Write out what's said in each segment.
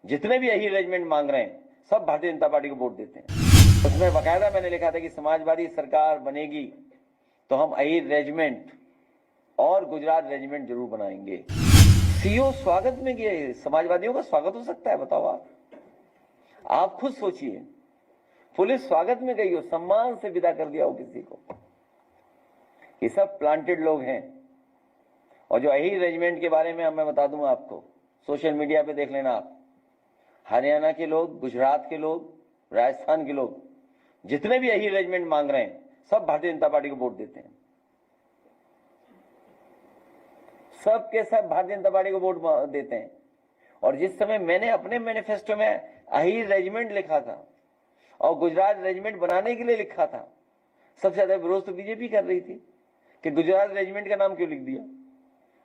जितने भी यही रेजिमेंट मांग रहे हैं सब भारतीय जनता पार्टी को वोट देते हैं। उसमें बाकायदा मैंने लिखा था कि समाजवादी सरकार बनेगी तो हम अहीर रेजिमेंट और गुजरात रेजिमेंट जरूर बनाएंगे। सीओ स्वागत में गए, समाजवादियों का स्वागत हो सकता है? बताओ आप खुद सोचिए। पुलिस स्वागत में गई हो, सम्मान से विदा कर दिया हो किसी को। ये सब प्लांटेड लोग हैं। और जो अहीर रेजिमेंट के बारे में मैं बता दूंगा आपको, सोशल मीडिया पे देख लेना आप। हरियाणा के लोग, गुजरात के लोग, राजस्थान के लोग, जितने भी अहीर रेजिमेंट मांग रहे हैं सब भारतीय जनता पार्टी को वोट देते हैं। सब के सब भारतीय जनता पार्टी को वोट देते हैं। और जिस समय मैंने अपने मैनिफेस्टो में अहीर रेजिमेंट लिखा था और गुजरात रेजिमेंट बनाने के लिए लिखा था, सबसे ज्यादा विरोध तो बीजेपी कर रही थी कि गुजरात रेजिमेंट का नाम क्यों लिख दिया।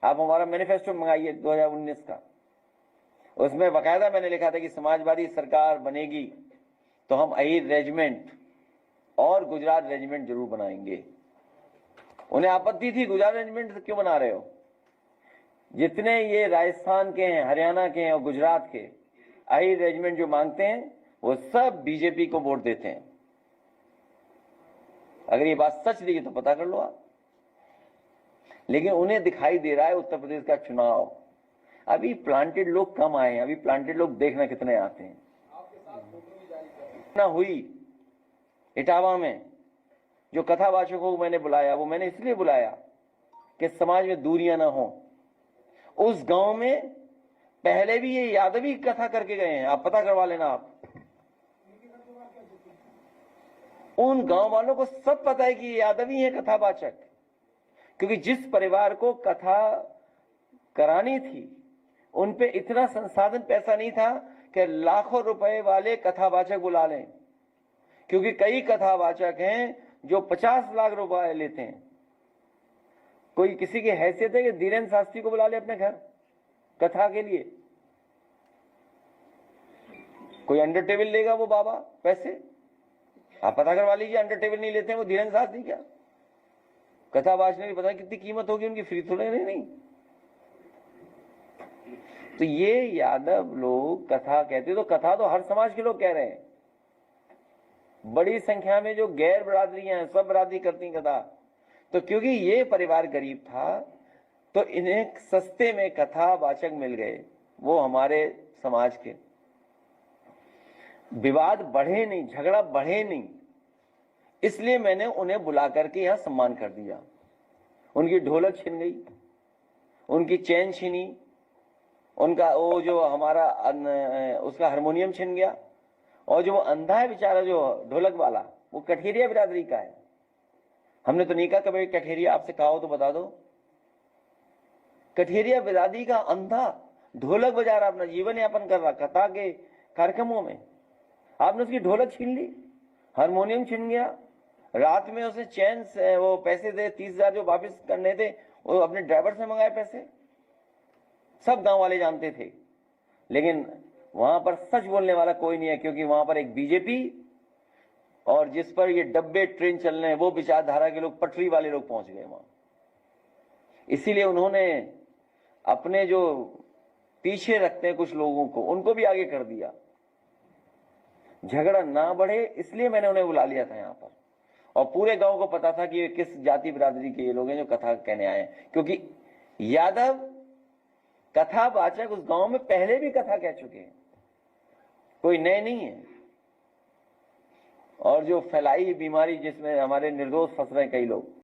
आप हमारा मैनिफेस्टो मंगाइए 2019 का, उसमें बाकायदा मैंने लिखा था कि समाजवादी सरकार बनेगी तो हम अहीर रेजिमेंट और गुजरात रेजिमेंट जरूर बनाएंगे। उन्हें आपत्ति थी, गुजरात रेजिमेंट क्यों बना रहे हो? जितने ये राजस्थान के हैं, हरियाणा के हैं और गुजरात के अहीर रेजिमेंट जो मांगते हैं वो सब बीजेपी को वोट देते हैं। अगर ये बात सच रही है तो पता कर लो आप। लेकिन उन्हें दिखाई दे रहा है उत्तर प्रदेश का चुनाव, अभी प्लांटेड लोग कम आए हैं। अभी प्लांटेड लोग देखना कितने आते हैं। ना हुई इटावा में जो कथावाचकों को मैंने बुलाया, वो मैंने इसलिए बुलाया कि समाज में दूरियां ना हो। उस गांव में पहले भी ये यादवी कथा करके गए हैं, आप पता करवा लेना आप। उन गांव वालों को सब पता है कि ये यादवी है कथावाचक, क्योंकि जिस परिवार को कथा करानी थी उन पे इतना संसाधन पैसा नहीं था कि लाखों रुपए वाले कथावाचक बुला लें, क्योंकि कई कथावाचक हैं जो 50 लाख रुपए लेते हैं। कोई किसी की हैसियत है कि धीरेन्द्र शास्त्री को बुला ले अपने घर कथा के लिए? कोई अंडर टेबल लेगा वो बाबा पैसे? आप पता करवा लीजिए, अंडर टेबल नहीं लेते हैं वो धीरेन्द्र शास्त्री। क्या कथावाचक की पता कितनी कीमत होगी उनकी, फ्री थोड़े नहीं। तो ये यादव लोग कथा कहते, तो कथा तो हर समाज के लोग कह रहे हैं। बड़ी संख्या में जो गैर बरादरियां हैं सब बरादरी करती कथा। तो क्योंकि ये परिवार गरीब था तो इन्हें सस्ते में कथावाचक मिल गए, वो हमारे समाज के। विवाद बढ़े नहीं, झगड़ा बढ़े नहीं, इसलिए मैंने उन्हें बुला करके यहां सम्मान कर दिया। उनकी ढोलक छिन गई, उनकी चैन छिनी, उनका वो जो हमारा उसका हारमोनियम छिन गया। और जो अंधा है बेचारा जो ढोलक वाला, वो कठेरिया बिरादरी का है। हमने तो नहीं कहा कभी कठेरिया, आपसे कहा हो तो बता दो। कठेरिया बिरादरी का अंधा ढोलक बजा रहा, अपना जीवन यापन कर रहा कथा के कार्यक्रमों में। आपने उसकी ढोलक छीन ली, हारमोनियम छीन गया। रात में उसे चैन से वो पैसे दे 30,000 जो वापस करने थे, वो अपने ड्राइवर से मंगाए पैसे। सब गांव वाले जानते थे, लेकिन वहां पर सच बोलने वाला कोई नहीं है, क्योंकि वहां पर एक बीजेपी और जिस पर ये डब्बे ट्रेन चल रहे हैं वो विचारधारा के लोग, पटरी वाले लोग पहुंच गए वहां। इसीलिए उन्होंने अपने जो पीछे रखते हैं कुछ लोगों को, उनको भी आगे कर दिया। झगड़ा ना बढ़े इसलिए मैंने उन्हें बुला लिया था यहाँ पर। और पूरे गांव को पता था कि ये किस जाति बिरादरी के ये लोग हैं जो कथा कहने आए हैं, क्योंकि यादव कथावाचक उस गांव में पहले भी कथा कह चुके हैं, कोई नए नहीं है। और जो फैलाई बीमारी जिसमें हमारे निर्दोष फंस रहे कई लोग,